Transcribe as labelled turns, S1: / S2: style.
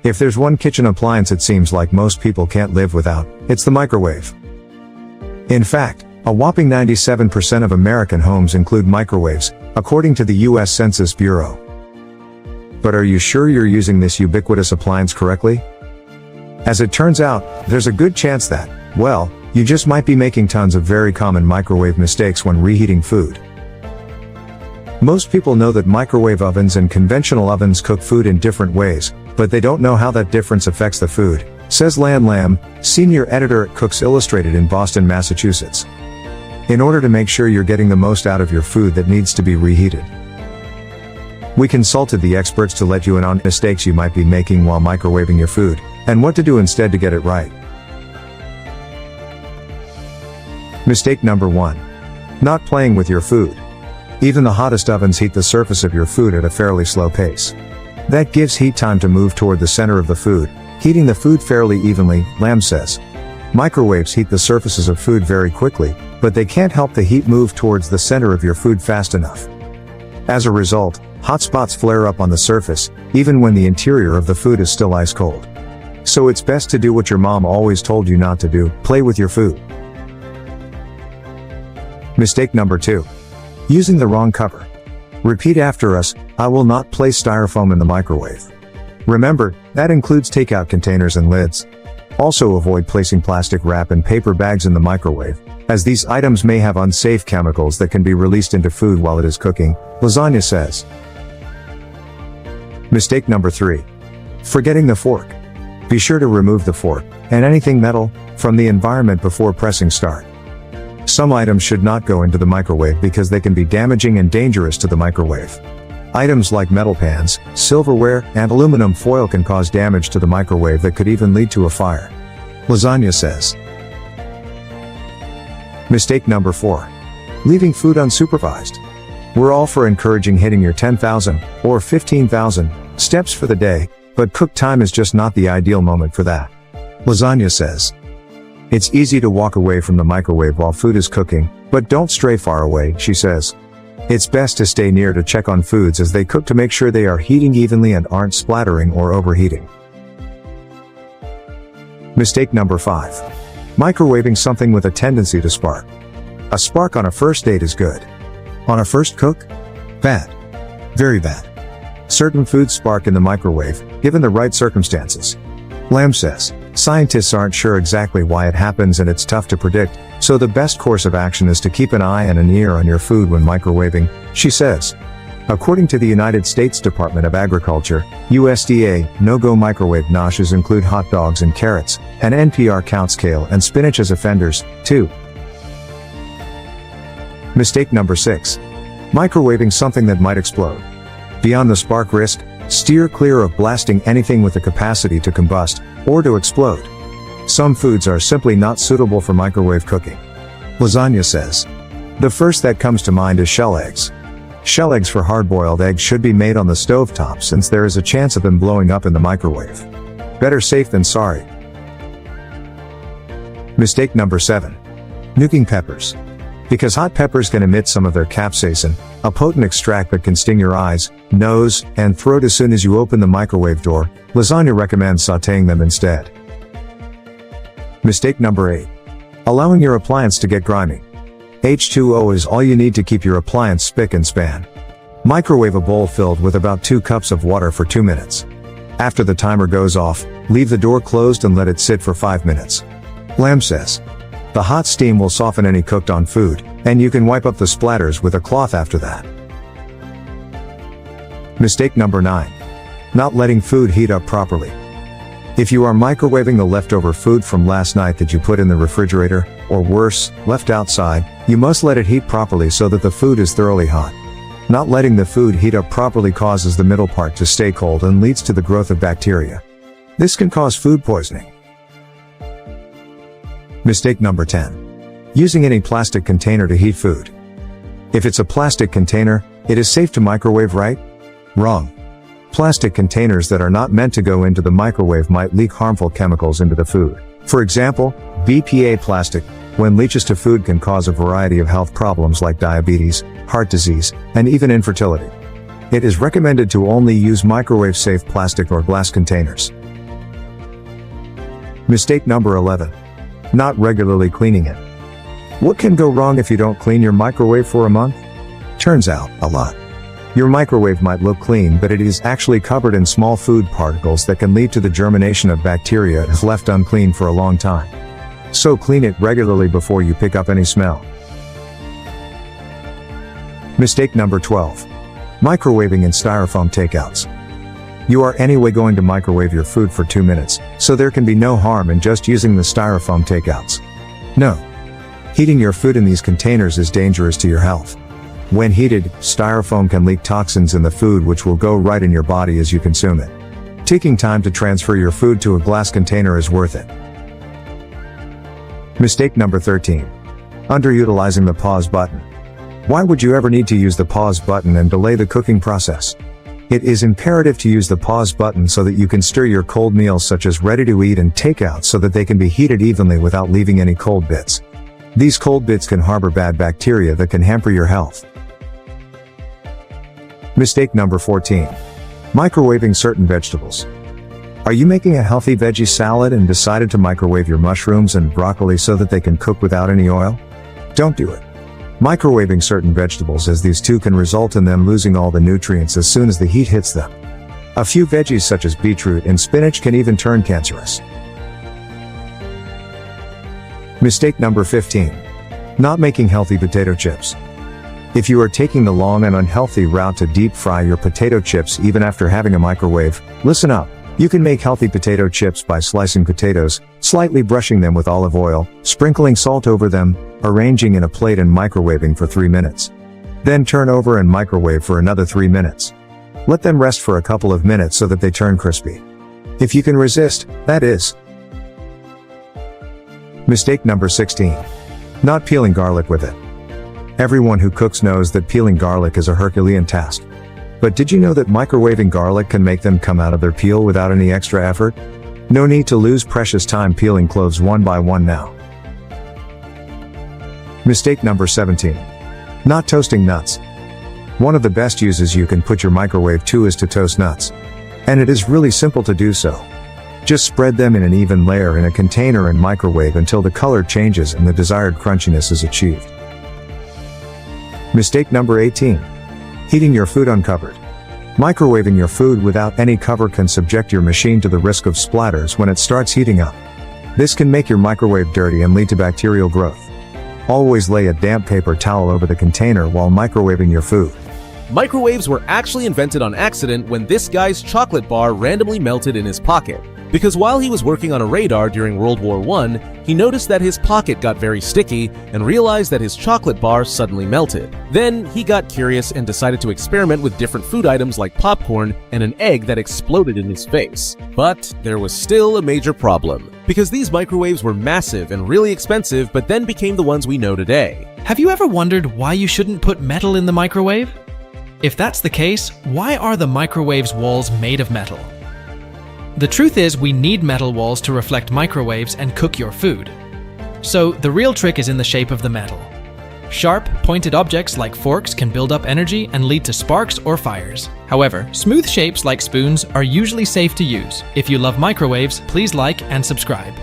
S1: If there's one kitchen appliance it seems like most people can't live without, it's the microwave. In fact, a whopping 97% of American homes include microwaves, according to the U.S. Census Bureau. But are you sure you're using this ubiquitous appliance correctly? As it turns out, there's a good chance that, well, you just might be making tons of very common microwave mistakes when reheating food. Most people know that microwave ovens and conventional ovens cook food in different ways, but they don't know how that difference affects the food, says Lan Lam, senior editor at Cooks Illustrated in Boston, Massachusetts. In order to make sure you're getting the most out of your food that needs to be reheated, we consulted the experts to let you in on mistakes you might be making while microwaving your food, and what to do instead to get it right. Mistake number 1. Not playing with your food. Even the hottest ovens heat the surface of your food at a fairly slow pace. That gives heat time to move toward the center of the food, heating the food fairly evenly, Lam says. Microwaves heat the surfaces of food very quickly, but they can't help the heat move towards the center of your food fast enough. As a result, hot spots flare up on the surface, even when the interior of the food is still ice cold. So it's best to do what your mom always told you not to do, play with your food. Mistake number 2. Using the wrong cover. Repeat after us, I will not place styrofoam in the microwave. Remember, that includes takeout containers and lids. Also avoid placing plastic wrap and paper bags in the microwave, as these items may have unsafe chemicals that can be released into food while it is cooking, Lasagna says. Mistake number 3. Forgetting the fork. Be sure to remove the fork, and anything metal, from the environment before pressing start. Some items should not go into the microwave because they can be damaging and dangerous to the microwave. Items like metal pans, silverware, and aluminum foil can cause damage to the microwave that could even lead to a fire. Lasagna says. Mistake number 4. Leaving food unsupervised. We're all for encouraging hitting your 10,000 or 15,000 steps for the day, but cook time is just not the ideal moment for that. Lasagna says. It's easy to walk away from the microwave while food is cooking, but don't stray far away, she says. It's best to stay near to check on foods as they cook to make sure they are heating evenly and aren't splattering or overheating. Mistake number 5. Microwaving something with a tendency to spark. A spark on a first date is good. On a first cook? Bad. Very bad. Certain foods spark in the microwave, given the right circumstances. Lam says, scientists aren't sure exactly why it happens and it's tough to predict, so the best course of action is to keep an eye and an ear on your food when microwaving, she says. According to the United States Department of Agriculture, USDA, no-go microwave noshes include hot dogs and carrots, and NPR counts kale and spinach as offenders, too. Mistake number 6. Microwaving something that might explode. Beyond the spark risk, steer clear of blasting anything with the capacity to combust, or to explode. Some foods are simply not suitable for microwave cooking. Lasagna says. The first that comes to mind is shell eggs. Shell eggs for hard-boiled eggs should be made on the stovetop since there is a chance of them blowing up in the microwave. Better safe than sorry. Mistake number 7. Nuking peppers. Because hot peppers can emit some of their capsaicin, a potent extract that can sting your eyes, nose, and throat as soon as you open the microwave door, Lasagna recommends sautéing them instead. Mistake number 8. Allowing your appliance to get grimy. H2O is all you need to keep your appliance spick and span. Microwave a bowl filled with about 2 cups of water for 2 minutes. After the timer goes off, leave the door closed and let it sit for 5 minutes. Lam says. The hot steam will soften any cooked-on food, and you can wipe up the splatters with a cloth after that. Mistake number 9. Not letting food heat up properly. If you are microwaving the leftover food from last night that you put in the refrigerator, or worse, left outside, you must let it heat properly so that the food is thoroughly hot. Not letting the food heat up properly causes the middle part to stay cold and leads to the growth of bacteria. This can cause food poisoning. Mistake number 10. Using any plastic container to heat food. If it's a plastic container, it is safe to microwave, right? Wrong. Plastic containers that are not meant to go into the microwave might leak harmful chemicals into the food. For example, BPA plastic, when leaches to food, can cause a variety of health problems like diabetes, heart disease, and even infertility. It is recommended to only use microwave-safe plastic or glass containers. Mistake number 11. Not regularly cleaning it. What can go wrong if you don't clean your microwave for a month? Turns out, a lot. Your microwave might look clean, but it is actually covered in small food particles that can lead to the germination of bacteria if left unclean for a long time. So clean it regularly before you pick up any smell. Mistake number 12. Microwaving in styrofoam takeouts. You are anyway going to microwave your food for 2 minutes, so there can be no harm in just using the styrofoam takeouts. No. Heating your food in these containers is dangerous to your health. When heated, styrofoam can leak toxins in the food which will go right in your body as you consume it. Taking time to transfer your food to a glass container is worth it. Mistake number 13. Underutilizing the pause button. Why would you ever need to use the pause button and delay the cooking process? It is imperative to use the pause button so that you can stir your cold meals such as ready-to-eat and takeout so that they can be heated evenly without leaving any cold bits. These cold bits can harbor bad bacteria that can hamper your health. Mistake number 14. Microwaving certain vegetables. Are you making a healthy veggie salad and decided to microwave your mushrooms and broccoli so that they can cook without any oil? Don't do it. Microwaving certain vegetables, as these too can result in them losing all the nutrients as soon as the heat hits them. A few veggies such as beetroot and spinach can even turn cancerous. Mistake number 15. Not making healthy potato chips. If you are taking the long and unhealthy route to deep fry your potato chips even after having a microwave, listen up. You can make healthy potato chips by slicing potatoes, slightly brushing them with olive oil, sprinkling salt over them, arranging in a plate and microwaving for 3 minutes. Then turn over and microwave for another 3 minutes. Let them rest for a couple of minutes so that they turn crispy. If you can resist, that is. Mistake number 16. Not peeling garlic with it. Everyone who cooks knows that peeling garlic is a Herculean task. But did you know that microwaving garlic can make them come out of their peel without any extra effort? No need to lose precious time peeling cloves one by one now. Mistake number 17. Not toasting nuts. One of the best uses you can put your microwave to is to toast nuts. And it is really simple to do so. Just spread them in an even layer in a container and microwave until the color changes and the desired crunchiness is achieved. Mistake number 18. Heating your food uncovered. Microwaving your food without any cover can subject your machine to the risk of splatters when it starts heating up. This can make your microwave dirty and lead to bacterial growth. Always lay a damp paper towel over the container while microwaving your food.
S2: Microwaves were actually invented on accident when this guy's chocolate bar randomly melted in his pocket. Because while he was working on a radar during World War I, he noticed that his pocket got very sticky and realized that his chocolate bar suddenly melted. Then he got curious and decided to experiment with different food items like popcorn and an egg that exploded in his face. But there was still a major problem, because these microwaves were massive and really expensive, but then became the ones we know today.
S3: Have you ever wondered why you shouldn't put metal in the microwave? If that's the case, why are the microwave's walls made of metal? The truth is, we need metal walls to reflect microwaves and cook your food. So the real trick is in the shape of the metal. Sharp, pointed objects like forks can build up energy and lead to sparks or fires. However, smooth shapes like spoons are usually safe to use. If you love microwaves, please like and subscribe.